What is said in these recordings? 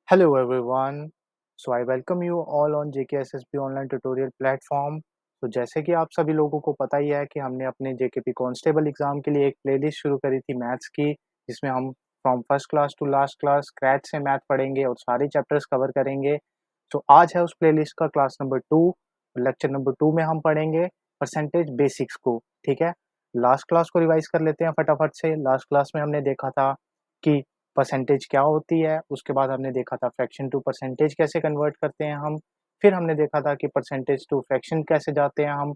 Hello everyone. So I welcome you all on JKSSB online tutorial platform. तो जैसे कि आप सभी लोगों को पता ही है कि हमने अपने जेकेपी कांस्टेबल एग्जाम के लिए एक प्लेलिस्ट शुरू करी थी मैथ्स की, जिसमें हम from first class to last class scratch से मैथ पढ़ेंगे और सारे चैप्टर्स कवर करेंगे। तो आज है उस प्लेलिस्ट का क्लास नंबर 2। लेक्चर नंबर 2 में हम पढ़ेंगे परसेंटेज बेसिक्स को। ठीक है, लास्ट क्लास को रिवाइज कर लेते हैं फटाफट से। लास्ट क्लास में हमने देखा था कि परसेंटेज क्या होती है, उसके बाद हमने देखा था फ्रैक्शन टू परसेंटेज कैसे कन्वर्ट करते हैं हम, फिर हमने देखा था कि परसेंटेज टू फ्रैक्शन कैसे जाते हैं हम,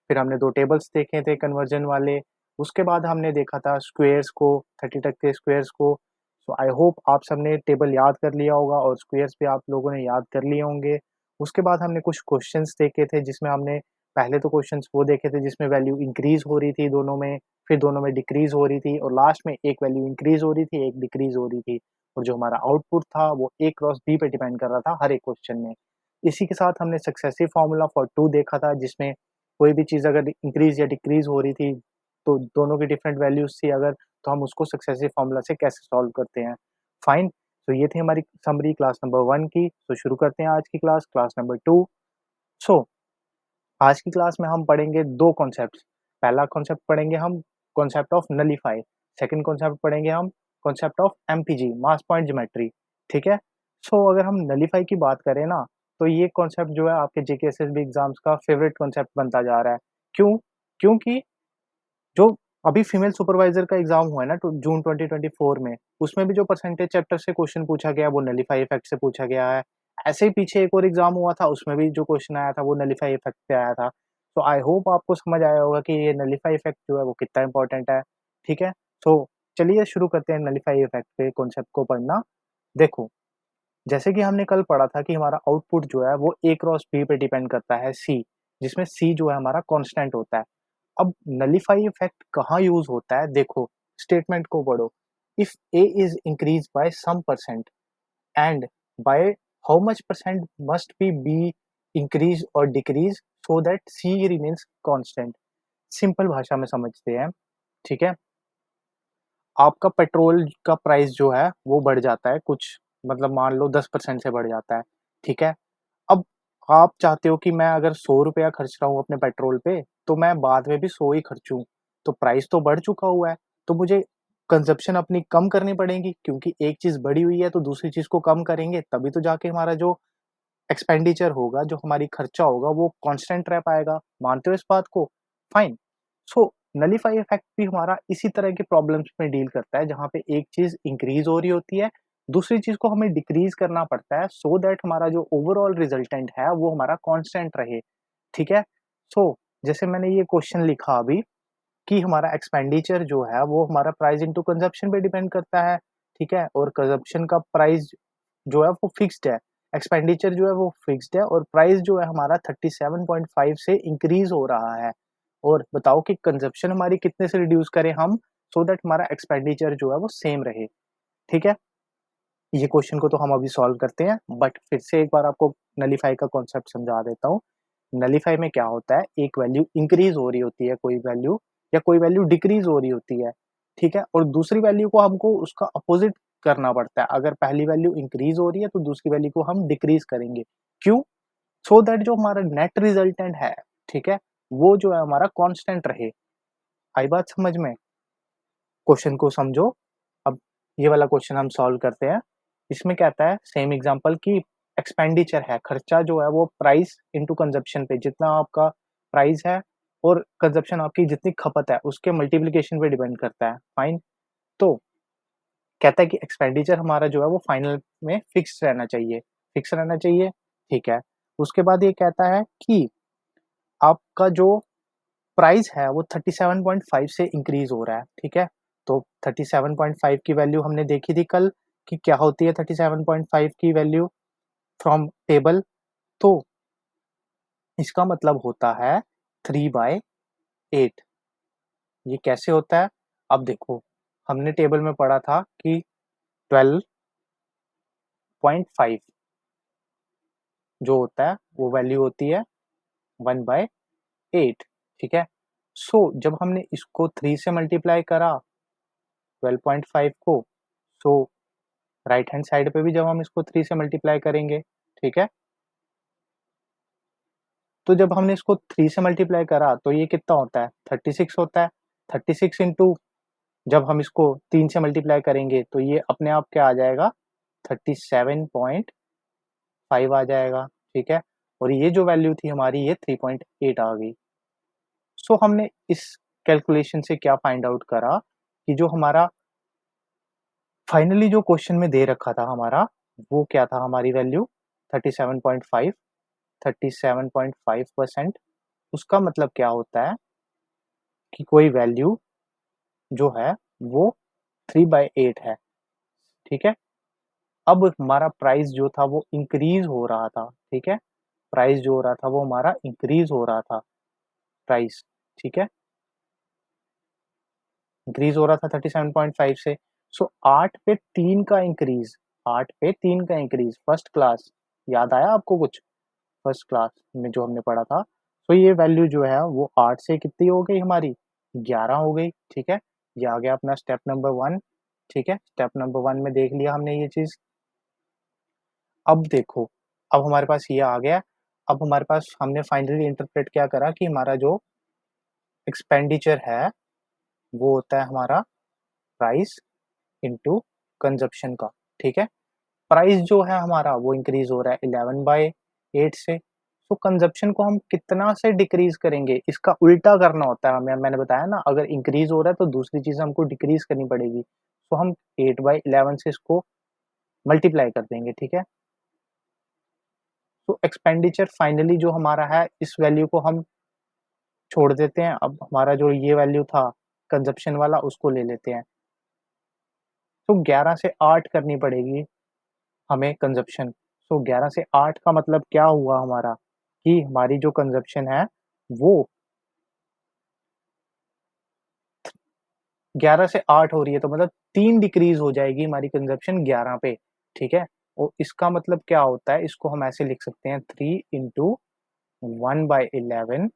फिर हमने दो टेबल्स देखे थे कन्वर्जन वाले, उसके बाद हमने देखा था स्क्वेयर्स को, 30 तक के स्क्वेयर्स को। सो आई होप आप सबने टेबल याद कर लिया होगा और स्क्वेयर्स भी आप लोगों ने याद कर लिए होंगे। उसके बाद हमने कुछ क्वेश्चंस देखे थे जिसमें हमने पहले तो क्वेश्चंस वो देखे थे जिसमें वैल्यू इंक्रीज हो रही थी दोनों में, फिर दोनों में डिक्रीज हो रही थी और लास्ट में एक वैल्यू इंक्रीज हो रही थी, एक डिक्रीज हो रही थी। और जो हमारा आउटपुट था वो ए क्रॉस बी पे डिपेंड कर रहा था हर एक क्वेश्चन में। इसी के साथ हमने सक्सेसिव फार्मूला फॉर टू देखा था, जिसमें कोई भी चीज़ अगर इंक्रीज या डिक्रीज हो रही थी तो दोनों की डिफरेंट वैल्यूज थी अगर, तो हम उसको सक्सेसिव फार्मूला से कैसे सॉल्व करते हैं। फाइन। तो ये थी हमारी समरी क्लास नंबर 1 की। तो शुरू करते हैं आज की क्लास, क्लास नंबर 2। सो आज की क्लास में हम पढ़ेंगे दो कॉन्सेप्ट्स। पहला कॉन्सेप्ट पढ़ेंगे हम concept of nullify, second concept पढ़ेंगे हम concept of MPG, mass point geometry. ठीक है। सो अगर हम नलीफाई की बात करें ना, तो ये कॉन्सेप्ट जो है आपके जेकेएसएसबी एग्जाम्स का फेवरेट कॉन्सेप्ट बनता जा रहा है। क्यों? क्योंकि जो अभी फीमेल सुपरवाइजर का एग्जाम हुआ है ना, जून 2024 में, उसमें भी जो परसेंटेज चैप्टर से क्वेश्चन पूछा गया वो नलीफाई इफेक्ट से पूछा गया है। ऐसे ही पीछे एक और एग्जाम हुआ था, उसमें भी जो क्वेश्चन आया था वो नलीफाई इफेक्ट पे आया था। तो आई होप आपको समझ आया होगा कि ये नलीफाई इफेक्ट जो है वो कितना इंपॉर्टेंट है। ठीक है। तो चलिए शुरू करते हैं नलीफाई इफेक्ट के कॉन्सेप्ट को पढ़ना। देखो, जैसे कि हमने कल पढ़ा था कि हमारा आउटपुट जो है वो ए क्रॉस बी पे डिपेंड करता है सी, जिसमें सी जो है हमारा कांस्टेंट होता है। अब नलीफाई इफेक्ट कहाँ यूज होता है, देखो स्टेटमेंट को पढ़ो। If A is increase by some percent and by how much percent must be increase और decrease so that C remains constant. Simple भाषा में समझते हैं। ठीक है। आपका पेट्रोल का प्राइस जो है वो बढ़ जाता है कुछ, मतलब मान लो 10% से बढ़ जाता है। ठीक है। अब आप चाहते हो कि मैं अगर 100 रुपया खर्च रहा हूँ अपने पेट्रोल पे, तो मैं बाद में भी 100 ही खर्चूं। तो प्राइस तो बढ़ चुका हुआ है, तो मुझे कंजप्शन अपनी कम करनी पड़ेगी, क्योंकि एक चीज बढ़ी हुई है तो दूसरी चीज को कम करेंगे तभी तो जाके हमारा जो एक्सपेंडिचर होगा, जो हमारी खर्चा होगा, वो कांस्टेंट रह पाएगा। मानते हो इस बात को? फाइन। सो नलीफाई इफेक्ट भी हमारा इसी तरह के प्रॉब्लम्स में डील करता है, जहाँ पे एक चीज इंक्रीज हो रही होती है, दूसरी चीज को हमें डिक्रीज करना पड़ता है सो दैट हमारा जो ओवरऑल रिजल्टेंट है वो हमारा कांस्टेंट रहे। ठीक है। सो जैसे मैंने ये क्वेश्चन लिखा अभी कि हमारा एक्सपेंडिचर जो है वो हमारा प्राइस इनटू कंजप्शन पे डिपेंड करता है। ठीक है। और कंजप्शन का प्राइस जो है वो फिक्स्ड है, एक्सपेंडिचर जो है वो फिक्स्ड है, और प्राइस जो है हमारा 37.5 से इंक्रीज हो रहा है। और बताओ कि कंजप्शन हमारी कितने से रिड्यूस करें हम, सो दैट हमारा एक्सपेंडिचर जो है वो सेम रहे। ठीक है। ये क्वेश्चन को तो हम अभी सॉल्व करते हैं, बट फिर से एक बार आपको नलीफाई का कॉन्सेप्ट समझा देता हूँ। नलीफाई में क्या होता है, एक वैल्यू इंक्रीज हो रही होती है कोई वैल्यू, या कोई वैल्यू डिक्रीज हो रही होती है। ठीक है। और दूसरी वैल्यू को हमको उसका अपोजिट करना पड़ता है। अगर पहली वैल्यू इंक्रीज हो रही है तो दूसरी वैल्यू को हम डिक्रीज करेंगे। क्यों? सो दैट जो हमारा नेट रिजल्टेंट है, ठीक है, वो जो है हमारा कांस्टेंट रहे। आई बात समझ में? क्वेश्चन को समझो। अब ये वाला क्वेश्चन हम सॉल्व करते हैं। इसमें कहता है सेम एग्जांपल की एक्सपेंडिचर है, खर्चा जो है वो प्राइस इनटू कंजप्शन पे, जितना आपका प्राइस है और कंजप्शन आपकी जितनी खपत है उसके मल्टीप्लिकेशन पे डिपेंड करता है। फाइन। तो कहता है कि एक्सपेंडिचर हमारा जो है वो फाइनल में फिक्स रहना चाहिए, फिक्स रहना चाहिए। ठीक है। उसके बाद ये कहता है कि आपका जो प्राइस है वो 37.5 से इंक्रीज हो रहा है। ठीक है। तो 37.5 की वैल्यू हमने देखी थी कल कि क्या होती है 37.5 की वैल्यू फ्रॉम टेबल। तो इसका मतलब होता है 3/8। ये कैसे होता है? अब देखो, हमने टेबल में पढ़ा था कि 12.5 जो होता है वो वैल्यू होती है 1/8। ठीक है। सो जब हमने इसको 3 से मल्टीप्लाई करा 12.5 को, सो राइट हैंड साइड पे भी जब हम इसको 3 से मल्टीप्लाई करेंगे, ठीक है? तो जब हमने इसको 3 से मल्टीप्लाई करा तो ये कितना होता है? 36 होता है। 36 इंटू जब हम इसको 3 से मल्टीप्लाई करेंगे तो ये अपने आप क्या आ जाएगा? 37.5 आ जाएगा, ठीक है? और ये जो वैल्यू थी हमारी ये 3.8 आ गई। सो हमने इस कैलकुलेशन से क्या फाइंड आउट करा कि जो हमारा फाइनली जो क्वेश्चन में दे रखा था हमारा, वो क्या था हमारी वैल्यू 37.5, 37.5% उसका मतलब क्या होता है कि कोई वैल्यू जो है वो 3/8 है, ठीक है? अब हमारा प्राइस जो था वो इंक्रीज़ हो रहा था, ठीक है? प्राइस जो हो रहा था वो हमारा इंक्रीज़ हो रहा था, प्राइस, ठीक है? इंक्रीज़ हो रहा था 37.5 से। सो 8 पे 3 का इंक्रीज़, 8 पे 3 का इंक्रीज़ फर्स्ट क्लास, याद आया आपको कुछ? फर्स्ट क्लास में जो हमने पढ़ा था। तो ये वैल्यू जो है वो 8 से कितनी हो गई हमारी? 11 हो गई, ठीक है? ये आ गया अपना स्टेप नंबर 1, ठीक है? स्टेप नंबर 1 में देख लिया हमने ये चीज़। अब देखो, अब हमारे पास ये आ गया, अब हमारे पास हमने फाइनली इंटरप्रेट क्या करा कि हमारा जो एक्सपेंडिचर है, वो होता है हमारा प्राइस इंटू कंज़प्शन का, ठीक है? प्राइस जो है हमारा वो इंक्रीज़ हो रहा है 11/8 से, तो कंज़प्शन को हम कितना से डिक्रीज़ करेंगे? इसका उल्टा करना होता है हमें, मैंने बताया ना अगर इंक्रीज़ हो रहा है तो दूसरी चीज़ हमको डिक्रीज़ करनी पड़ेगी। तो हम 8/11 से इसको मल्टीप्लाई कर देंगे, ठीक है? तो एक्सपेंडिचर फाइनली जो हमारा है इस वैल्यू को हम छोड़ देते हैं, अब हमारा जो ये वैल्यू था कंज़प्शन वाला उसको ले लेते हैं। तो 11 से 8 करनी पड़ेगी हमें कंज़प्शन। सो 11 से 8 का मतलब क्या हुआ हमारा कि हमारी जो कंज़प्शन है वो 11 से 8 हो रही है, तो मतलब 3 डिक्रीज़ हो जाएगी हमारी कंज़प्शन 11 पे, ठीक है? और इसका मतलब क्या होता है, इसको हम ऐसे लिख सकते हैं 3 इंटू 1/11,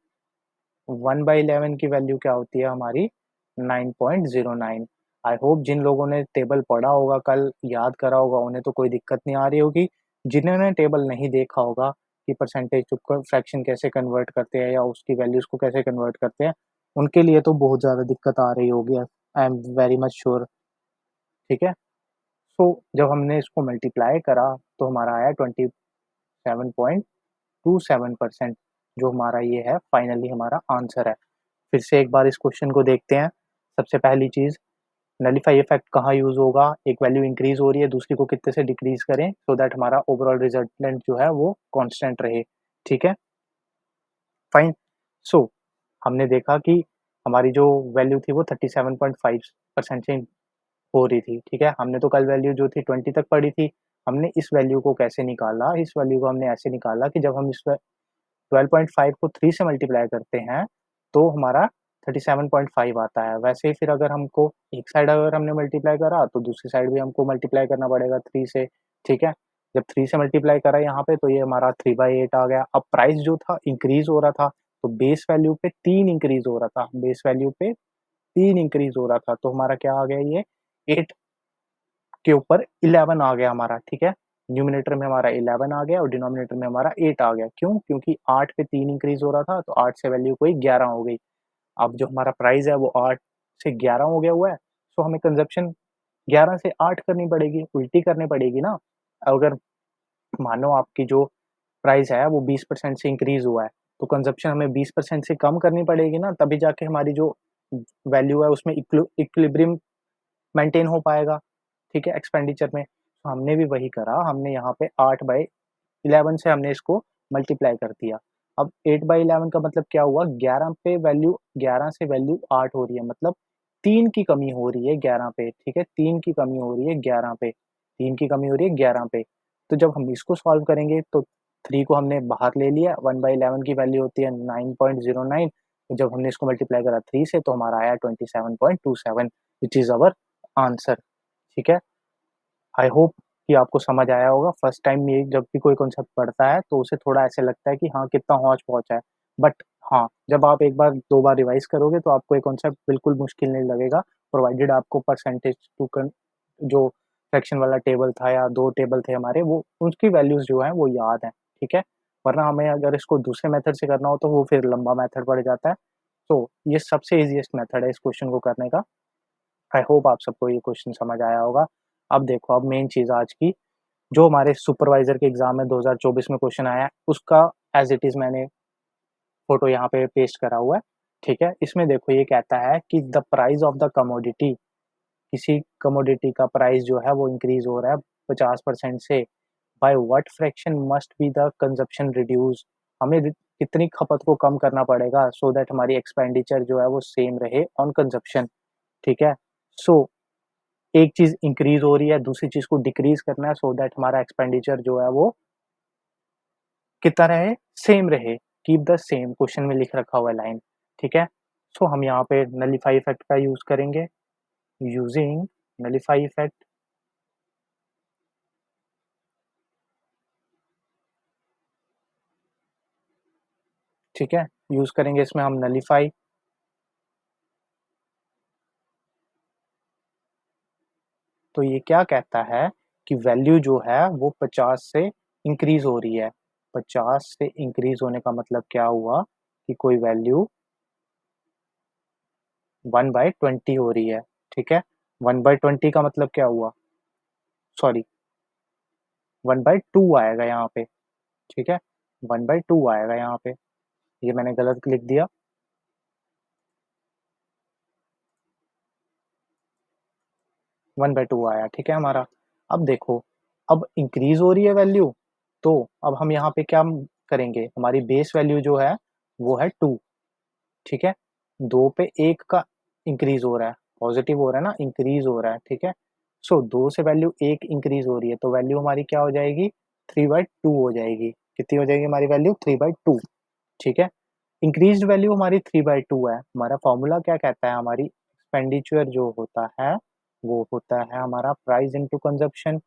1/11 की वैल्यू क्या होती है हमारी 9.09। आई होप जिन लोगों ने टेबल पढ़ा होगा कल, याद करा होगा, उन्हें तो कोई दिक्कत नहीं आ रही होगी। जिन्होंने टेबल नहीं देखा होगा कि परसेंटेज टू फ्रैक्शन कैसे कन्वर्ट करते हैं या उसकी वैल्यूज़ को कैसे कन्वर्ट करते हैं, उनके लिए तो बहुत ज़्यादा दिक्कत आ रही होगी। I am very much sure, ठीक है? सो जब हमने इसको मल्टीप्लाई करा तो हमारा आया 27.27%, जो हमारा ये है फाइनली हमारा आंसर है। फिर से एक बार इस क्वेश्चन को देखते हैं। सबसे पहली चीज़, नलिफाई इफेक्ट कहाँ यूज़ होगा? एक वैल्यू इंक्रीज़ हो रही है, दूसरी को कितने से डिक्रीज़ करें सो दैट हमारा ओवरऑल रिजल्टेंट जो है वो कांस्टेंट रहे, ठीक है? फाइन। सो हमने देखा कि हमारी जो वैल्यू थी वो 37.5% से हो रही थी, ठीक है? हमने तो कल वैल्यू जो थी 20 तक पढ़ी थी। हमने इस वैल्यू को कैसे निकाला? इस वैल्यू को हमने ऐसे निकाला कि जब हम इस 12.5 को 3 से मल्टीप्लाई करते हैं, तो हमारा 37.5 आता है। वैसे ही फिर अगर हमको एक साइड अगर हमने मल्टीप्लाई करा, तो दूसरी साइड भी हमको मल्टीप्लाई करना पड़ेगा 3 से, ठीक है? जब 3 से मल्टीप्लाई करा यहाँ पे, तो ये हमारा 3/8 आ गया। अब प्राइस जो था इंक्रीज़ हो रहा था, तो बेस वैल्यू पे 3 इंक्रीज़ हो रहा था, बेस वैल्यू पे 3 इंक्रीज़ हो रहा था, तो हमारा क्या आ गया ये 8 के ऊपर 11 आ गया हमारा, ठीक है? न्यूमरेटर में हमारा 11 आ गया और डिनोमिनेटर में हमारा 8 आ गया। क्यों? क्योंकि 8 पे 3 इंक्रीज़ हो रहा था, तो 8 से वैल्यू कोई 11 हो गई। अब जो हमारा प्राइस है वो 8 से 11 हो गया हुआ है, सो हमें कंज़प्शन 11 से 8 करनी पड़ेगी, उल्टी करनी पड़ेगी ना। अगर मानो आपकी जो प्राइस है वो 20% से इंक्रीज़ हुआ है, तो कंज़प्शन हमें 20% से कम करनी पड़ेगी ना, तभी जाके हमारी जो वैल्यू है उसमें इक्विलिब्रियम मेंटेन हो पाएगा, ठीक है, एक्सपेंडिचर में। तो हमने भी वही करा, हमने यहाँ पे 8/11 से हमने इसको मल्टीप्लाई कर दिया। अब 8/11 का मतलब क्या हुआ? 11 पे वैल्यू 11 से वैल्यू 8 हो रही है, मतलब 3 की कमी हो रही है 11 पे, ठीक है? 3 की कमी हो रही है 11 पे, 3 की कमी हो रही है 11 पे। तो जब हम इसको सॉल्व करेंगे तो 3 को हमने बाहर ले लिया, 1/11 की वैल्यू होती है 9.09, तो जब हमने इसको मल्टीप्लाई करा 3 से तो हमारा आया 27.27 व्हिच इज़ आवर आंसर, ठीक है? आई होप कि आपको समझ आया होगा। फर्स्ट टाइम ये जब भी कोई कॉन्सेप्ट पढ़ता है तो उसे थोड़ा ऐसे लगता है कि हाँ, कितना हौच-पौच है। बट हाँ, जब आप 1 बार 2 बार रिवाइज़ करोगे तो आपको ये कॉन्सेप्ट बिल्कुल मुश्किल नहीं लगेगा, प्रोवाइडेड आपको परसेंटेज टू कन जो फ्रैक्शन वाला टेबल था या 2 टेबल थे हमारे, वो उसकी वैल्यूज़ जो हैं वो याद हैं, ठीक है? वरना हमें अगर इसको दूसरे मेथड से करना हो तो वो फिर लंबा मेथड पड़ जाता है। तो ये सबसे ईज़ीएस्ट मेथड है इस क्वेश्चन को करने का। आई होप आप सबको ये क्वेश्चन समझ आया होगा। अब देखो, अब मेन चीज़ आज की, जो हमारे सुपरवाइज़र के एग्ज़ाम में 2024 में क्वेश्चन आया है, उसका एज़ इट इज़ मैंने फ़ोटो यहाँ पे पेस्ट करा हुआ है, ठीक है? इसमें देखो ये कहता है कि the price of the commodity, किसी कमोडिटी का प्राइस जो है वो इंक्रीज़ हो रहा है 50% से, by what fraction must be the consumption reduce, हमें कितनी खपत को कम करना पड़ेगा सो दैट हमारी एक्सपेंडिचर जो है वो सेम रहे ऑन कंज़म्पशन, ठीक है? सो एक चीज़ इंक्रीज़ हो रही है, दूसरी चीज़ को डिक्रीज़ करना है सो दैट हमारा एक्सपेंडिचर जो है वो कितना रहे, सेम रहे, कीप द सेम, क्वेश्चन में लिख रखा हुआ है लाइन, ठीक है? सो हम यहाँ पे नलिफाई इफेक्ट का यूज़ करेंगे, यूजिंग नलिफाई इफेक्ट, ठीक है? यूज़ करेंगे इसमें हम नलिफाई, तो ये क्या कहता है कि वैल्यू जो है वो 50 से इंक्रीज़ हो रही है। 50 से इंक्रीज़ होने का मतलब क्या हुआ कि कोई वैल्यू 1/20 हो रही है, ठीक है? 1/20 का मतलब क्या हुआ? सॉरी, 1/2 आएगा यहाँ पे, ठीक है? 1/2 आएगा यहाँ पे, ये मैंने गलत लिख दिया, 1/2 आया, ठीक है हमारा। अब देखो, अब इंक्रीज़ हो रही है वैल्यू, तो अब हम यहाँ पे क्या करेंगे, हमारी बेस वैल्यू जो है वो है 2, ठीक है? 2 पे 1 का इंक्रीज़ हो रहा है, पॉज़िटिव हो रहा है ना, इंक्रीज़ हो रहा है, ठीक है? सो 2 से वैल्यू 1 इंक्रीज़ हो रही है, तो वैल्यू हमारी क्या हो जाएगी? 3/2 हो जाएगी। कितनी हो जाएगी हमारी वैल्यू? 3/2, ठीक है? इंक्रीज़्ड वैल्यू हमारी 3/2 है। हमारा फ़ॉर्मूला क्या कहता है, हमारी एक्सपेंडिचर जो होता है, वो होता है हमारा प्राइस इंटू कंज़म्पशन।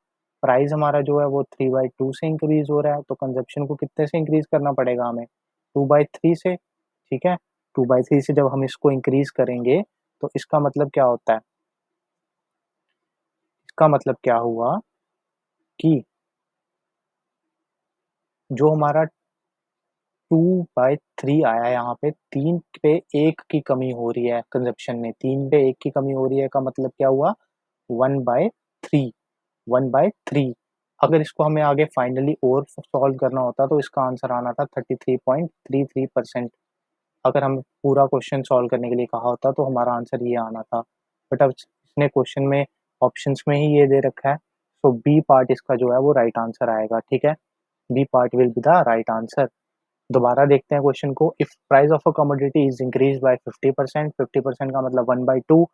प्राइस हमारा जो है वो 3/2 से इंक्रीज़ हो रहा है, तो कंज़म्पशन को कितने से इंक्रीज़ करना पड़ेगा हमें? 2/3 से, ठीक है? 2/3 से जब हम इसको इंक्रीज़ करेंगे, तो इसका मतलब क्या होता है? इसका मतलब क्या हुआ कि जो हमारा 2/3 आया है यहाँ पे, 3 पे 1 की कमी हो रही है कंज़म्पशन में, 3 पे 1 की कमी हो रही है का मतलब क्या हुआ? 1/3, 1/3। अगर इसको हमें आगे फाइनली और सॉल्व करना होता तो इसका आंसर आना था 33.33%। अगर हम पूरा क्वेश्चन सॉल्व करने के लिए कहा होता तो हमारा आंसर ये आना था। बट अब इसने क्वेश्चन में ऑप्शंस में ही ये दे रखा है, सो बी पार्ट इसका जो है वो राइट आंसर आएगा, ठीक है? B part will be the right answer. दोबारा देखते हैं क्वेश्चन को, if price of a commodity is increase by 50%, 50% का मतलब 1/2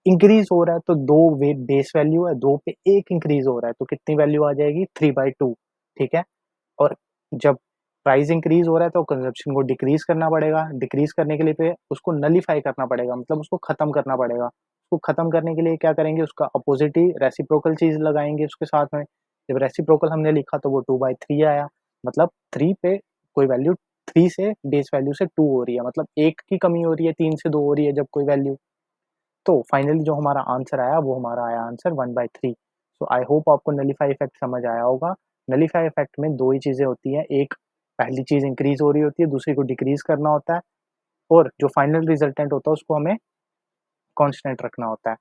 इंक्रीज हो रहा है, तो दो बेस वैल्यू है, दो पे एक इंक्रीज हो रहा है, तो कितनी वैल्यू आ जाएगी? 3/2, ठीक है? और जब प्राइस इंक्रीज हो रहा है तो कंजप्शन को डिक्रीज करना पड़ेगा, डिक्रीज करने के लिए पे उसको नलीफाई करना पड़ेगा, मतलब उसको खत्म करना पड़ेगा। उसको खत्म करने के लिए क्या करेंगे, उसका अपोजिट ही रेसिप्रोकल चीज लगाएंगे उसके साथ में। जब रेसिप्रोकल हमने लिखा तो वो 2/3 आया, मतलब 3 पे कोई वैल्यू 3 से बेस वैल्यू से 2 हो रही है, मतलब 1 की कमी हो रही है, 3 से 2 हो रही है जब कोई वैल्यू। तो फाइनली जो हमारा आंसर आया वो हमारा आया आंसर 1/3। सो आई होप आपको नलीफाई इफेक्ट समझ आया होगा। नलीफाई इफेक्ट में 2 ही चीज़ें होती हैं, एक पहली चीज़ इंक्रीज़ हो रही होती है, दूसरी को डिक्रीज़ करना होता है, और जो फाइनल रिजल्टेंट होता है उसको हमें कांस्टेंट रखना होता है,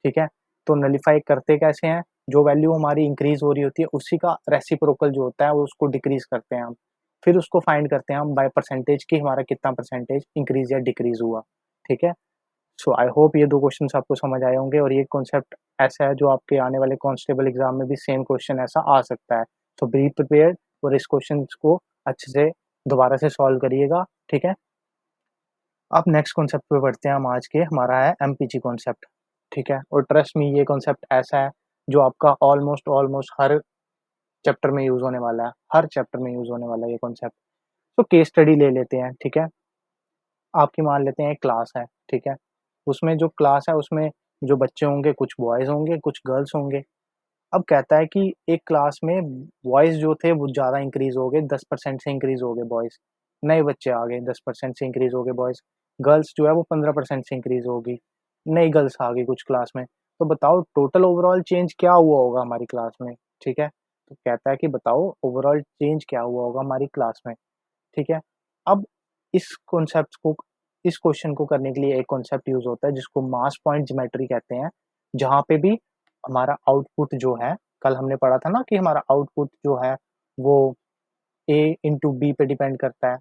ठीक है? तो नलीफाई करते कैसे हैं? जो वैल्यू हमारी इंक्रीज़ हो रही होती है उसी का रेसिप्रोकल जो होता है वो उसको डिक्रीज़ करते हैं हम। फिर उसको फाइंड करते हैं हम बाय परसेंटेज कि हमारा कितना परसेंटेज इंक्रीज़ या डिक्रीज़ हुआ, ठीक है? सो आई होप ये 2 क्वेश्चन्स आपको समझ आए होंगे, और ये कॉन्सेप्ट ऐसा है जो आपके आने वाले कांस्टेबल एग्ज़ाम में भी सेम क्वेश्चन ऐसा आ सकता है। सो बी प्रिपेयर्ड, और इस क्वेश्चन्स को अच्छे से दोबारा से सॉल्व करिएगा, ठीक है? अब नेक्स्ट कॉन्सेप्ट पे बढ़ते हैं हम आज के, हमारा है एमपीजी कॉन्सेप्ट, ठीक है? और ट्रस्ट मी ये कॉन्सेप्ट ऐसा है जो आपका ऑलमोस्ट ऑलमोस्ट हर चैप्टर में यूज़ होने वाला है, हर चैप्टर में यूज़ होने वाला है ये कॉन्सेप्ट। तो केस स्टडी ले लेते हैं, ठीक है? आपकी मान लेते हैं एक क्लास है, ठीक है? उसमें जो क्लास है उसमें जो बच्चे होंगे कुछ बॉयज़ होंगे, कुछ गर्ल्स होंगे। अब कहता है कि एक क्लास में बॉयज़ जो थे वो ज़्यादा इंक्रीज़ हो गए, 10% से इंक्रीज़ हो गए बॉयज़। नए बच्चे आ गए, 10% से इंक्रीज़ हो गए बॉयज़। गर्ल्स जो है वो 15% से इंक्रीज़ होगी। नई गर्ल्स आ गई कुछ क्लास में। तो बताओ टोटल ओवरऑल चेंज क्या हुआ होगा हमारी क्लास में, ठीक है? तो कहता है कि बताओ ओवरऑल चेंज क्या हुआ होगा हमारी क्लास में, ठीक है? अब इस कॉन्सेप्ट को इस क्वेश्चन को करने के लिए एक कॉन्सेप्ट यूज़ होता है जिसको मास पॉइंट ज्योमेट्री कहते हैं, जहाँ पे भी हमारा आउटपुट जो है, कल हमने पढ़ा था ना कि हमारा आउटपुट जो है वो ए इंटू बी पे डिपेंड करता है।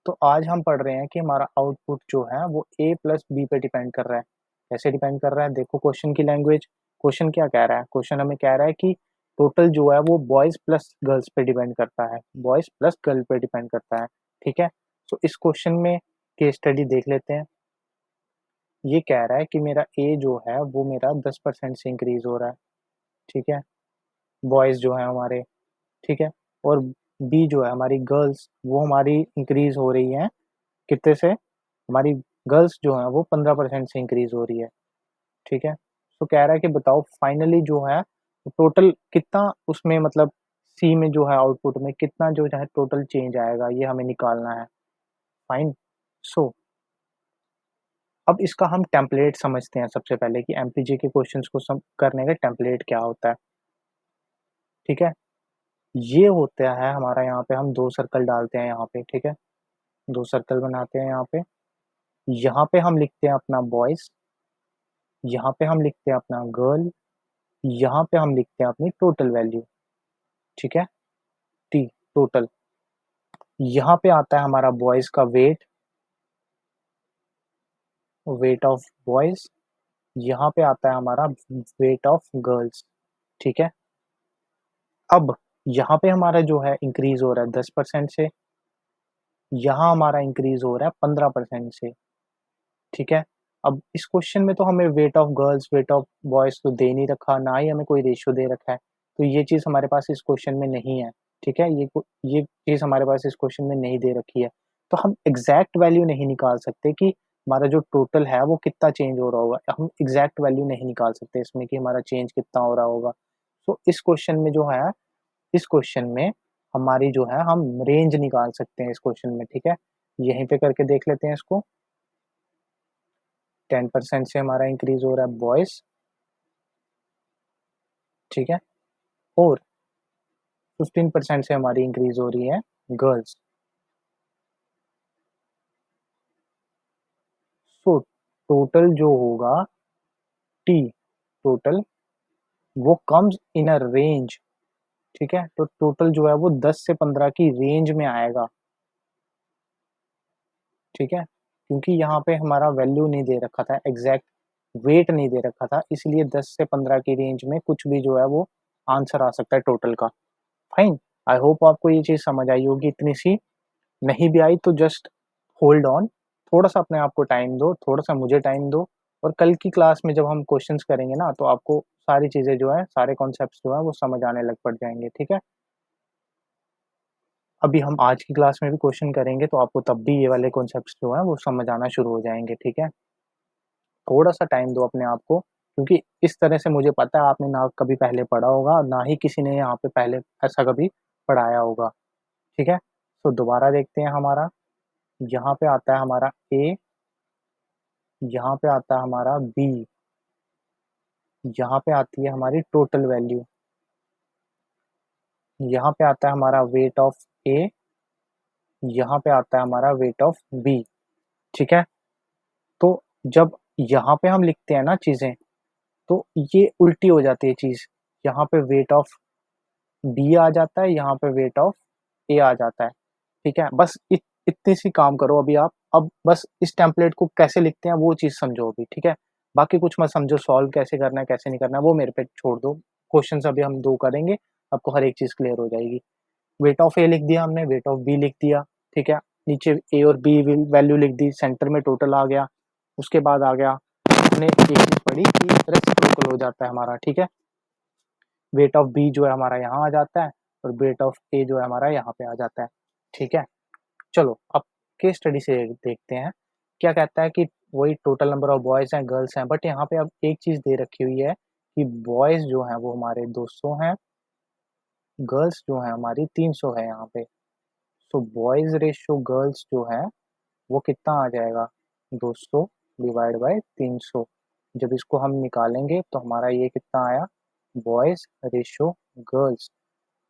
तो आज हम पढ़ रहे हैं कि हमारा आउटपुट जो है वो ए प्लस बी पे डिपेंड कर रहा है। कैसे डिपेंड कर रहा है? देखो क्वेश्चन की लैंग्वेज। क्वेश्चन क्या कह रहा है? क्वेश्चन हमें कह रहा है कि टोटल जो है वो बॉयज प्लस गर्ल्स पे डिपेंड करता है, बॉयज प्लस गर्ल पे डिपेंड करता है, ठीक है? तो इस क्वेश्चन में केस स्टडी देख लेते हैं। ये कह रहा है कि मेरा ए जो है वो मेरा 10% से इंक्रीज हो रहा है, ठीक है? बॉयज जो है हमारे, ठीक है? और बी जो है हमारी गर्ल्स, वो हमारी इंक्रीज हो रही है कितने से? हमारी गर्ल्स जो हैं वो 15% से इंक्रीज हो रही है, ठीक है? तो कह रहा है कि बताओ फाइनली जो है टोटल कितना उसमें मतलब सी में जो है आउटपुट में कितना जो है टोटल चेंज आएगा, ये हमें निकालना है। फाइन। सो अब इसका हम टेम्पलेट समझते हैं सबसे पहले कि एमपीजे के क्वेश्चंस को सम करने का टेम्पलेट क्या होता है, ठीक है? ये होता है हमारा, यहाँ पे हम 2 सर्कल डालते हैं यहाँ पे, ठीक है? 2 सर्कल बनाते हैं यहाँ पे। यहाँ पे हम लिखते हैं अपना बॉयज़, यहाँ पे हम लिखते हैं अपना गर्ल, यहाँ पे हम लिखते हैं अपनी टोटल वैल्यू, ठीक है? T total. यहाँ पे आता है हमारा बॉयज़ का वेट, वेट ऑफ बॉयज़, यहाँ पे आता है हमारा वेट ऑफ गर्ल्स, ठीक है? अब यहाँ पे हमारा जो है इंक्रीज हो रहा है 10% से, यहाँ हमारा इंक्रीज हो रहा है 15% से, ठीक है? अब इस क्वेश्चन में तो हमें weight of girls, weight of boys तो दे नहीं रखा, ना ही हमें कोई रेशियो दे रखा है, तो ये चीज़ हमारे पास इस क्वेश्चन में नहीं है, ठीक है? ये चीज़ हमारे पास इस क्वेश्चन में नहीं दे रखी है, तो हम एग्ज़ैक्ट वैल्यू नहीं निकाल सकते कि हमारा जो टोटल है वो कितना चेंज हो रहा होगा, हम एग्ज़ैक्ट वैल्यू नहीं निकाल सकते इसमें कि हमारा चेंज कितना हो रहा होगा। तो इस क्वेश्चन में जो है, इस क्वेश्चन में हमारी जो है हम रेंज निकाल सकते हैं इस क्वेश्चन में, ठीक है? यहीं पे करके देख लेते हैं इसको। 10% से हमारा इंक्रीज हो रहा है बॉयज़, ठीक है? और 15% से हमारी इंक्रीज हो रही है गर्ल्स। सो टोटल जो होगा टी टोटल, वो कम्स इन अ रेंज, ठीक है? तो टोटल जो है वो 10 से 15 की रेंज में आएगा, ठीक है? क्योंकि यहाँ पे हमारा वैल्यू नहीं दे रखा था, एग्जैक्ट वेट नहीं दे रखा था, इसलिए 10 से 15 की रेंज में कुछ भी जो है वो आंसर आ सकता है टोटल का। फाइन। आई होप आपको ये चीज़ समझ आई होगी इतनी सी। नहीं भी आई तो जस्ट होल्ड ऑन, थोड़ा-सा अपने आप को टाइम दो, थोड़ा-सा मुझे टाइम दो, और कल की क्लास में जब हम क्वेश्चंस करेंगे ना, तो आपको सारी चीज़ें जो है, सारे कॉन्सेप्ट्स जो हैं, वो समझ आने लग पड़ जाएँगे, ठीक है? अभी हम आज की क्लास में भी क्वेश्चन करेंगे, तो आपको तब भी ये वाले कॉन्सेप्ट्स जो हैं, वो समझ आना शुरू हो जाएँगे, ठीक है? थोड़ा-सा टाइम दो अपने आप को, क्योंकि इस तरह से मुझे पता है आपने ना कभी पहले पढ़ा होगा, ना ही किसी ने यहाँ पे पहले ऐसा कभी पढ़ाया होगा, ठीक है? तो दोबारा देखते हैं हमारा, यहाँ पे आता है हमारा ए, यहाँ पे आता है हमारा बी, यहाँ पे आती है हमारी टोटल वैल्यू, यहाँ पे आता है हमारा वेट ऑफ ए, यहाँ पे आता है हमारा वेट ऑफ बी, ठीक है? तो जब यहाँ पे हम लिखते हैं ना चीज़ें, तो ये उल्टी हो जाती है चीज़, यहाँ पे वेट ऑफ बी आ जाता है, यहाँ पे वेट ऑफ ए आ जाता है, ठीक है? बस इतनी सी काम करो अभी आप, अब बस इस टेम्पलेट को कैसे लिखते हैं वो चीज़ समझो अभी, ठीक है? बाकी कुछ मत समझो, सॉल्व कैसे करना है, कैसे नहीं करना है, वो मेरे पे छोड़ दो। क्वेश्चंस अभी हम 2 करेंगे, आपको हर एक चीज़ क्लियर हो जाएगी। वेट ऑफ ए लिख दिया हमने, वेट ऑफ बी लिख दिया, ठीक है? नीचे ए और बी वैल्यू लिख दी, सेंटर में टोटल आ गया, उसके बाद आ गया, हमने एक चीज़ पढ़ी कि रेसिप्रोकल हो जाता है हमारा, ठीक है? वेट ऑफ बी जो है हमारा यहाँ आ जाता है, और वेट ऑफ ए जो है हमारा यहाँ पे आ जाता है, ठीक है? चलो अब केस स्टडी से देखते हैं, क्या कहता है कि वही टोटल नंबर ऑफ बॉयज़ हैं, गर्ल्स हैं, बट यहाँ पे अब एक चीज़ दे रखी हुई है कि बॉयज़ जो हैं वो हमारे 200 हैं, गर्ल्स जो हैं हमारी 300 है यहाँ पे। सो बॉयज़ रेशियो गर्ल्स जो है वो कितना आ जाएगा, 200 डिवाइड बाय 300, जब इसको हम निकालेंगे तो हमारा ये कितना आया, बॉयज़ रेशो गर्ल्स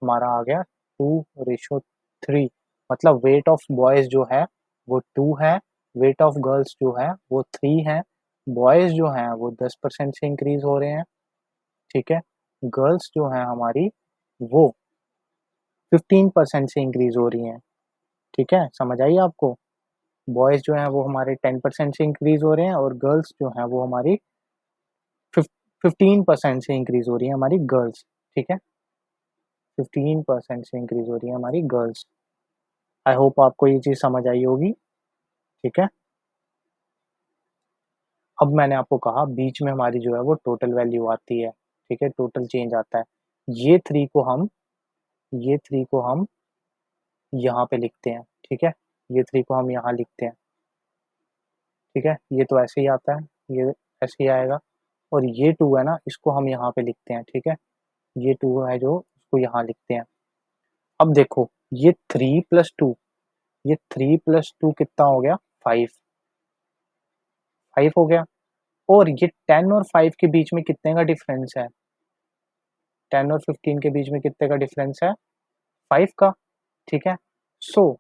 हमारा आ गया 2:3। मतलब वेट ऑफ बॉयज़ जो है वो 2 है, वेट ऑफ गर्ल्स जो है वो 3 है। बॉयज़ जो हैं वो 10% से इंक्रीज़ हो रहे हैं, ठीक है। गर्ल्स जो हैं हमारी वो 15% से इंक्रीज़ हो रही हैं, ठीक है। समझ आई आपको? बॉयज़ जो हैं वो हमारे 10% से इंक्रीज़ हो रहे हैं और गर्ल्स जो हैं वो हमारी फिफ 15% से इंक्रीज़ हो रही हैं हमारी गर्ल्स, ठीक है। 15% से इंक्रीज़ हो रही है हमारी गर्ल्स। आई होप आपको ये चीज़ समझ आई होगी, ठीक है। अब मैंने आपको कहा बीच में हमारी जो है वो टोटल वैल्यू आती है, ठीक है, टोटल चेंज आता है। ये 3 को हम ये 3 को हम यहाँ पे लिखते हैं, ठीक है। ये 3 को हम यहाँ लिखते हैं, ठीक है। ये तो ऐसे ही आता है, ये ऐसे ही आएगा और ये 2 है ना, इसको हम यहाँ पे लिखते हैं, ठीक है। ये 2 है जो इसको यहाँ लिखते हैं। अब देखो ये 3 + 2, ये 3 + 2 कितना हो गया, 5, 5 हो गया। और ये 10 और 5 के बीच में कितने का डिफरेंस है, 10 और 15 के बीच में कितने का डिफरेंस है, 5 का, ठीक है। सो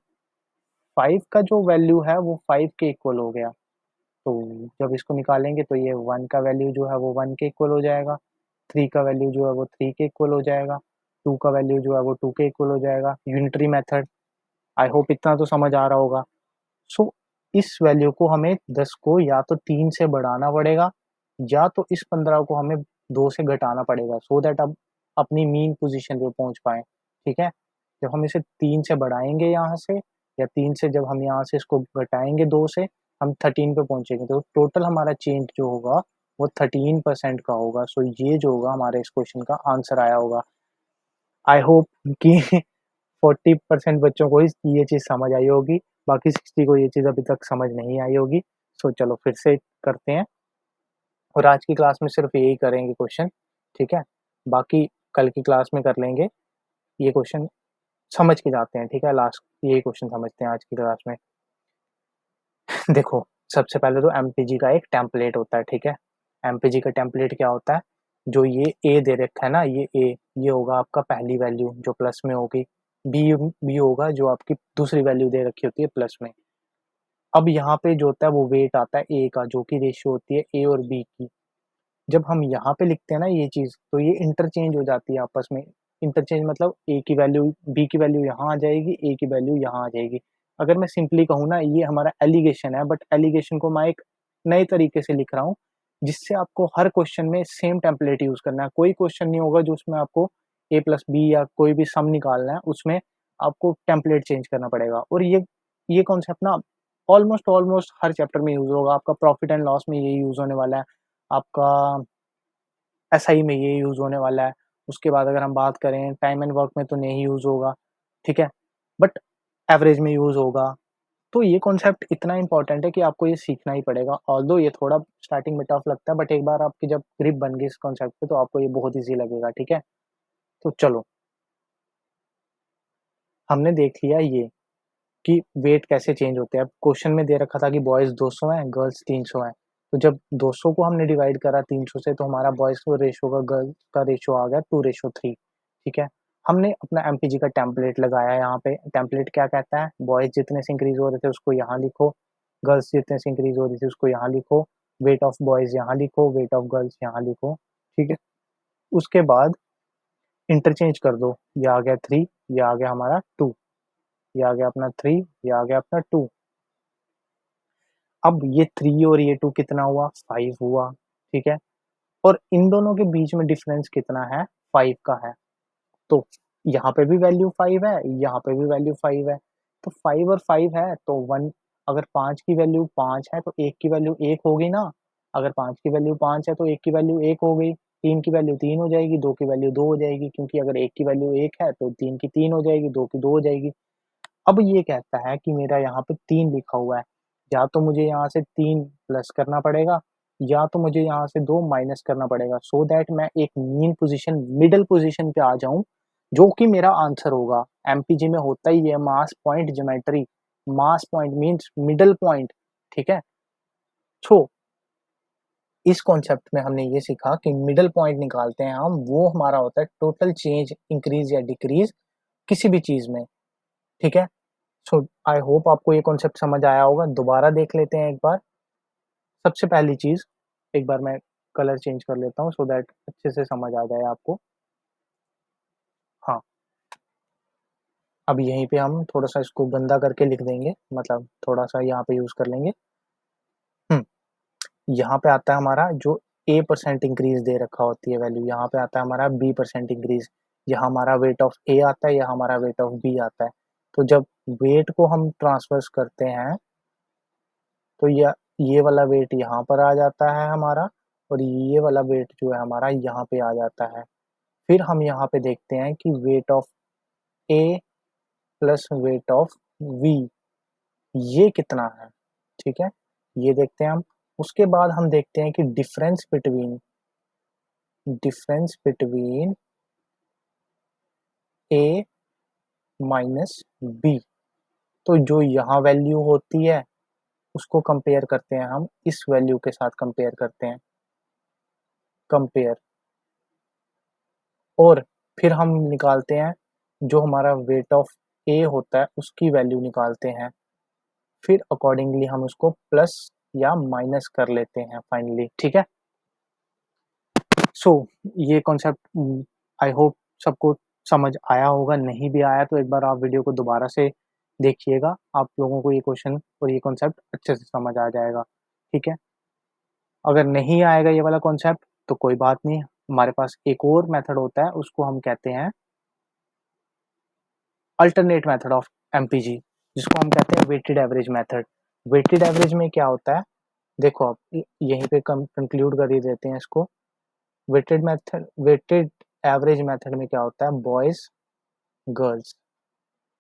5 का जो वैल्यू है वो 5 के इक्वल हो गया। तो जब इसको निकालेंगे तो ये 1 का वैल्यू जो है वो 1 के इक्वल हो जाएगा, 3 का वैल्यू जो है वो 3 के इक्वल हो जाएगा, 2 का वैल्यू जो है वो 2 के इक्वल हो जाएगा। यूनिटरी मेथड, आई होप इतना तो समझ आ रहा होगा। सो इस वैल्यू को हमें 10 को या तो 3 से बढ़ाना पड़ेगा या तो इस 15 को हमें 2 से घटाना पड़ेगा सो दैट अब अपनी मीन पोजीशन पे पहुंच पाए, ठीक है। जब हम इसे 3 से बढ़ाएंगे यहाँ से या 3 से जब हम यहाँ से इसको घटाएंगे 2 से, हम 13 पे पहुंचेंगे तो टोटल हमारा चेंज जो होगा वो 13% का होगा। सो ये जो होगा हमारे इस क्वेश्चन का आंसर आया होगा। आई होप कि 40% बच्चों को ये चीज़ समझ आई होगी, बाकी 60 को ये चीज़ अभी तक समझ नहीं आई होगी। सो चलो फिर से करते हैं और आज की क्लास में सिर्फ यही करेंगे क्वेश्चन, ठीक है। बाकी कल की क्लास में कर लेंगे, ये क्वेश्चन समझ के जाते हैं, ठीक है। लास्ट यही क्वेश्चन समझते हैं आज की क्लास में। देखो सबसे पहले तो एमपीजी का एक टेम्पलेट होता है, ठीक है। एमपीजी का टेम्पलेट क्या होता है, जो ये ए दे रखा है ना, ये होगा आपका पहली वैल्यू जो प्लस में होगी, बी होगा जो आपकी दूसरी वैल्यू दे रखी होती है प्लस में। अब यहाँ पे जो होता है वो वेट आता है ए का, जो कि रेशियो होती है ए और बी की। जब हम यहाँ पे लिखते हैं ना ये चीज़, तो ये इंटरचेंज हो जाती है आपस में। इंटरचेंज मतलब ए की वैल्यू बी की वैल्यू यहाँ आ जाएगी, ए की वैल्यू यहाँ आ जाएगी। अगर मैं सिंपली कहूँ ना, ये हमारा एलिगेशन है, बट एलिगेशन को मैं एक नए तरीके से लिख रहा हूँ, जिससे आपको हर क्वेश्चन में सेम टेम्पलेट यूज़ करना है। कोई क्वेश्चन नहीं होगा जो उसमें आपको a+b या कोई भी सम निकालना है, उसमें आपको टेम्पलेट चेंज करना पड़ेगा। और ये कॉन्सेप्ट ना ऑलमोस्ट ऑलमोस्ट हर चैप्टर में यूज़ होगा। आपका प्रॉफिट एंड लॉस में ये यूज़ होने वाला है, आपका एसआई में ये यूज़ होने वाला है। उसके बाद अगर हम बात करें टाइम एंड वर्क में तो नहीं यूज़ होगा, ठीक है, बट एवरेज में यूज़ होगा। तो ये कॉन्सेप्ट इतना इम्पोर्टेंट है कि आपको ये सीखना ही पड़ेगा। ऑल्दो ये थोड़ा स्टार्टिंग में टफ लगता है, बट एक बार आपकी जब ग्रिप बन गई इस कॉन्सेप्ट पे तो आपको ये बहुत ईज़ी लगेगा, ठीक है। तो चलो, हमने देख लिया ये कि वेट कैसे चेंज होते हैं। अब क्वेश्चन में दे रखा था कि बॉयज़ 200 हैं, गर्ल्स 300 हैं। तो जब 200 को हमने डिवाइड करा 300 से, तो हमारा बॉयज़ का रेशियो का गर्ल्स का रेशियो आ गया 2:3, ठीक है। हमने अपना एमपीजी का टेम्पलेट लगाया यहाँ पे। टेम्पलेट क्या कहता है, बॉयज़ जितने से इंक्रीज़ हो रहे थे उसको यहाँ लिखो, गर्ल्स जितने से इंक्रीज़ हो रही थी उसको यहाँ लिखो, वेट ऑफ बॉयज़ यहाँ लिखो, वेट ऑफ गर्ल्स यहाँ लिखो, ठीक है। उसके बाद इंटरचेंज कर दो, ये आ गया 3, ये आ गया हमारा 2, ये आ गया अपना 3, ये आ गया अपना 2। अब ये 3 और ये 2 कितना हुआ, 5 हुआ, ठीक है। और इन दोनों के बीच में डिफरेंस कितना है, 5 का है। तो यहाँ पे भी वैल्यू 5 है, यहाँ पे भी वैल्यू 5 है। तो 5 और 5 है तो 1, अगर 5 की वैल्यू 5 है तो 1 की वैल्यू 1 होगी ना। अगर 5 की वैल्यू 5 है तो 1 की वैल्यू 1 हो गई, 3 की वैल्यू 3 हो जाएगी, 2 की वैल्यू 2 हो जाएगी, क्योंकि अगर 1 की वैल्यू 1 है तो 3 की 3 हो जाएगी, 2 की 2 हो जाएगी। अब ये कहता है कि मेरा यहाँ पे 3 लिखा हुआ है, या तो मुझे यहाँ से 3 प्लस करना पड़ेगा या तो मुझे यहाँ से 2 माइनस करना पड़ेगा, सो दैट मैं एक मीन पोजीशन, मिडल पोजीशन पे आ जाऊं, जो कि मेरा आंसर होगा। एमपीजी में होता ही है मास पॉइंट ज्योमेट्री, मास पॉइंट मींस मिडल पॉइंट, ठीक है। सो इस कॉन्सेप्ट में हमने ये सीखा कि मिडल पॉइंट निकालते हैं हम, वो हमारा होता है टोटल चेंज, इंक्रीज या डिक्रीज किसी भी चीज में। ठीक है, सो आई होप आपको ये कॉन्सेप्ट समझ आया होगा। दोबारा देख लेते हैं एक बार। सबसे पहली चीज, एक बार मैं कलर चेंज कर लेता हूँ सो दैट अच्छे से समझ आ जाए आपको। हाँ, अब यहीं पे हम थोड़ा सा इसको गंदा करके लिख देंगे, मतलब थोड़ा सा यहाँ पे यूज कर लेंगे। यहाँ पे आता है हमारा जो A% इंक्रीज दे रखा होती है वैल्यू, यहाँ पे आता है हमारा B% इंक्रीज। यहाँ हमारा वेट ऑफ A आता है, यहाँ हमारा वेट ऑफ B आता है। तो जब वेट को हम ट्रांसफर करते हैं तो ये वाला वेट यहाँ पर आ जाता है हमारा, और ये वाला वेट जो है हमारा यहाँ पे आ जाता है। फिर हम यहाँ पे देखते हैं कि weight of A plus weight of V ये कितना है। ठीक है, ये देखते हैं हम। उसके बाद हम देखते हैं कि difference between A minus B, तो जो यहाँ वैल्यू होती है उसको कंपेयर करते हैं हम इस वैल्यू के साथ, कंपेयर करते हैं, कंपेयर। और फिर हम निकालते हैं जो हमारा वेट ऑफ A होता है उसकी वैल्यू निकालते हैं। फिर अकॉर्डिंगली हम उसको प्लस या माइनस कर लेते हैं फाइनली। ठीक है, सो ये कॉन्सेप्ट आई होप सबको समझ आया होगा। नहीं भी आया तो एक बार आप वीडियो को दोबारा से देखिएगा, आप लोगों को ये क्वेश्चन और ये कॉन्सेप्ट अच्छे से समझ आ जाएगा। ठीक है, अगर नहीं आएगा ये वाला कॉन्सेप्ट तो कोई बात नहीं, हमारे पास एक और मेथड होता है, उसको हम कहते हैं अल्टरनेट मेथड ऑफ एमपीजी, जिसको हम कहते हैं weighted average method. Weighted average में क्या होता है, देखो आप यहीं पे कंक्लूड कर ही देते हैं इसको। वेटेड एवरेज मेथड में क्या होता है, बॉयज गर्ल्स,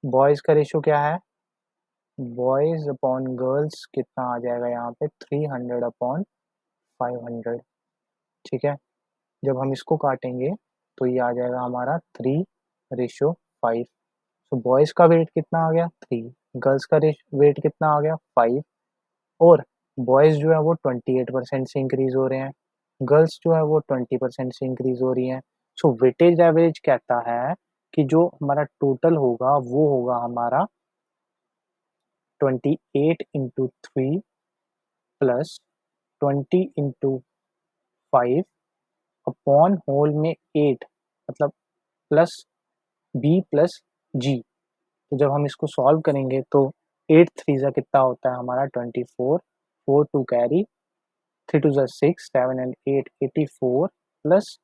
बॉयज का रेशियो क्या है, बॉयज अपॉन गर्ल्स कितना आ जाएगा यहाँ पे 300 अपॉन 500। ठीक है, जब हम इसको काटेंगे तो ये आ जाएगा हमारा 3:5। तो बॉयज का वेट कितना आ गया 3, गर्ल्स का वेट कितना आ गया 5, और बॉयज जो है वो 28% से इंक्रीज हो रहे हैं, गर्ल्स जो है वो 20% से इंक्रीज हो रही हैं। सो वेटेज एवरेज कहता है कि जो हमारा टोटल होगा वो होगा हमारा 28 into 3 plus 20 into 5 upon whole में 8, मतलब प्लस बी प्लस जी। तो जब हम इसको सॉल्व करेंगे तो 8 3 जा कितना होता है हमारा 24, 4 टू कैरी, 3 टू जा 6, 7 एंड 8 84 प्लस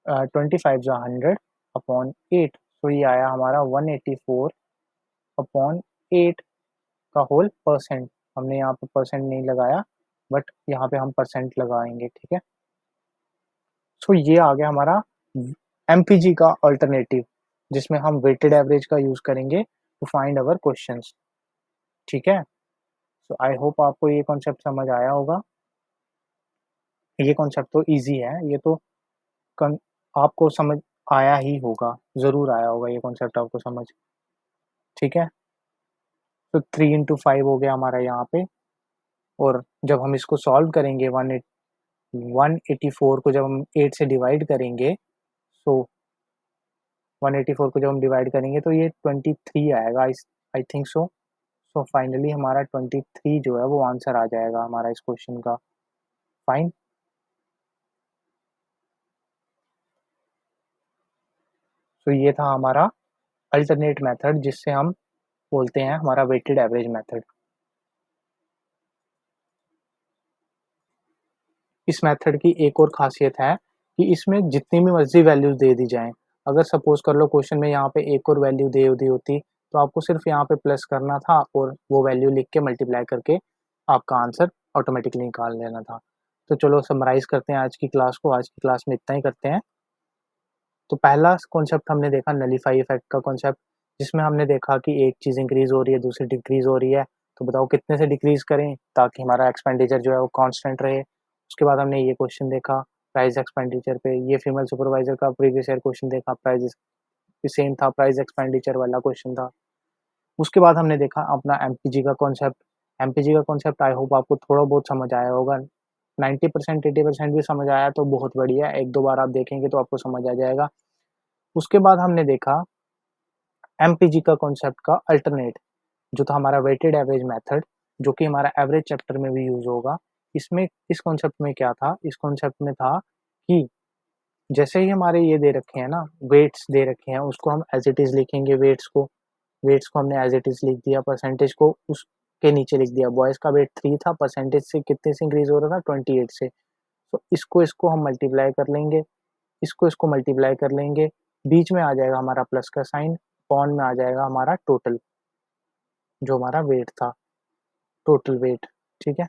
25 जा 100 अपॉन 8। तो ये आया हमारा 184 अपॉन 8 का होल परसेंट। हमने यहाँ पे परसेंट नहीं लगाया, बट यहाँ पे हम परसेंट लगाएंगे। ठीक है, सो ये आ गया हमारा एमपीजी का अल्टरनेटिव, जिसमें हम वेटेड एवरेज का यूज करेंगे टू फाइंड अवर क्वेश्चंस। ठीक है, सो आई होप आपको ये कॉन्सेप्ट समझ आया होगा। ये कॉन्सेप्ट तो इजी है, ये तो आपको समझ आया ही होगा, ज़रूर आया होगा ये कॉन्सेप्ट आपको समझ। ठीक है, तो 3 इंटू 5 हो गया हमारा यहाँ पे, और जब हम इसको सॉल्व करेंगे 184 को जब हम 8 से डिवाइड करेंगे, सो 184 को जब हम डिवाइड करेंगे तो ये 23 आएगा, I think so. So finally हमारा 23 जो है वो आंसर आ जाएगा हमारा इस क्वेश्चन का। फाइन, तो ये था हमारा अल्टरनेट मेथड, जिससे हम बोलते हैं हमारा वेटेड एवरेज मेथड। इस मेथड की एक और खासियत है कि इसमें जितनी भी मर्जी वैल्यूज दे दी जाएं, अगर सपोज कर लो क्वेश्चन में यहाँ पे एक और वैल्यू दे दी होती तो आपको सिर्फ यहाँ पे प्लस करना था और वो वैल्यू लिख के मल्टीप्लाई करके आपका आंसर ऑटोमेटिकली निकाल लेना था। तो चलो समराइज करते हैं आज की क्लास को। आज की क्लास में इतना ही करते हैं। तो पहला कॉन्सेप्ट हमने देखा नलीफाई इफेक्ट का कॉन्सेप्ट, जिसमें हमने देखा कि एक चीज़ इंक्रीज हो रही है, दूसरी डिक्रीज हो रही है, तो बताओ कितने से डिक्रीज करें ताकि हमारा एक्सपेंडिचर जो है वो कांस्टेंट रहे। उसके बाद हमने ये क्वेश्चन देखा प्राइस एक्सपेंडिचर पे, ये फीमेल सुपरवाइजर का प्रीवियस ईयर क्वेश्चन देखा, प्राइस सेम था, प्राइस एक्सपेंडिचर वाला क्वेश्चन था। उसके बाद हमने देखा अपना एमपीजी का कॉन्सेप्ट। एमपीजी का कॉन्सेप्ट आई होप आपको थोड़ा बहुत समझ आया होगा। 90% 80% भी समझ आया तो बहुत बढ़िया है, 1-2 बार आप देखेंगे तो आपको समझ आ जाएगा। उसके बाद हमने देखा एमपीजी का कॉन्सेप्ट का अल्टरनेट, जो था हमारा वेटेड एवरेज मेथड, जो कि हमारा एवरेज चैप्टर में भी यूज़ होगा। इसमें इस कॉन्सेप्ट में क्या था, इस कॉन्सेप्ट में था कि जैसे ही हमारे ये दे रखे हैं ना, वेट्स दे रखे हैं, उसको हम एज़ इट इज़ लिखेंगे वेट्स को हमने एज़ इट इज़ लिख दिया, परसेंटेज को उसके नीचे लिख दिया। बॉयज़ का वेट 3 था, परसेंटेज से कितने से इंक्रीज़ हो रहा था 28 से। तो इसको हम मल्टीप्लाई कर लेंगे, इसको मल्टीप्लाई कर लेंगे, बीच में आ जाएगा हमारा प्लस का साइन, अपॉन में आ जाएगा हमारा टोटल, जो हमारा वेट था, टोटल वेट, ठीक है?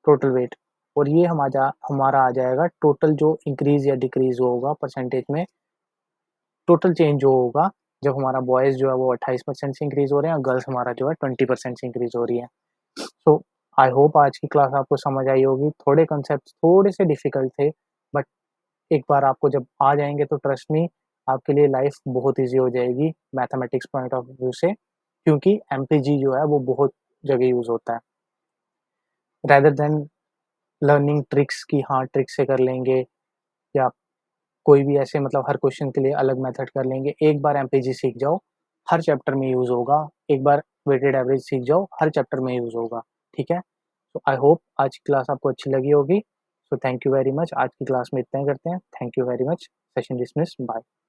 टोटल वेट, और ये हमारा आ जाएगा टोटल जो इंक्रीज़ या डिक्रीज़ होगा परसेंटेज में, टोटल चेंज जो होगा जब हमारा बॉयज़ जो है वो 28% से इंक्रीज़ हो रहे हैं और गर्ल्स हमारा जो है 20% से इंक्रीज़ हो रही है। सो आई होप आज की क्लास आपको समझ आई होगी। थोड़े कॉन्सेप्ट्स थोड़े से डिफ़िकल्ट थे, बट एक बार आपको जब आ जाएँगे तो ट्रस्ट मी आपके लिए लाइफ़ बहुत ईज़ी हो जाएगी मैथमेटिक्स पॉइंट ऑफ व्यू से, क्योंकि एमपीजी जो है वो बहुत जगह यूज़ होता है। रेदर देन लर्निंग ट्रिक्स कि हाँ, ट्रिक से कर लेंगे या कोई भी ऐसे मतलब हर क्वेश्चन के लिए अलग मेथड कर लेंगे। एक बार एमपीजी सीख जाओ, हर चैप्टर में यूज़ होगा। एक बार वेटेड एवरेज सीख जाओ, हर चैप्टर में यूज़ होगा। ठीक है? तो आई होप आज की क्लास आपको अच्छी लगी होगी। So thank you very much. आज की क्लास में इतना ही करते हैं। Thank you very much. Session dismissed. Bye.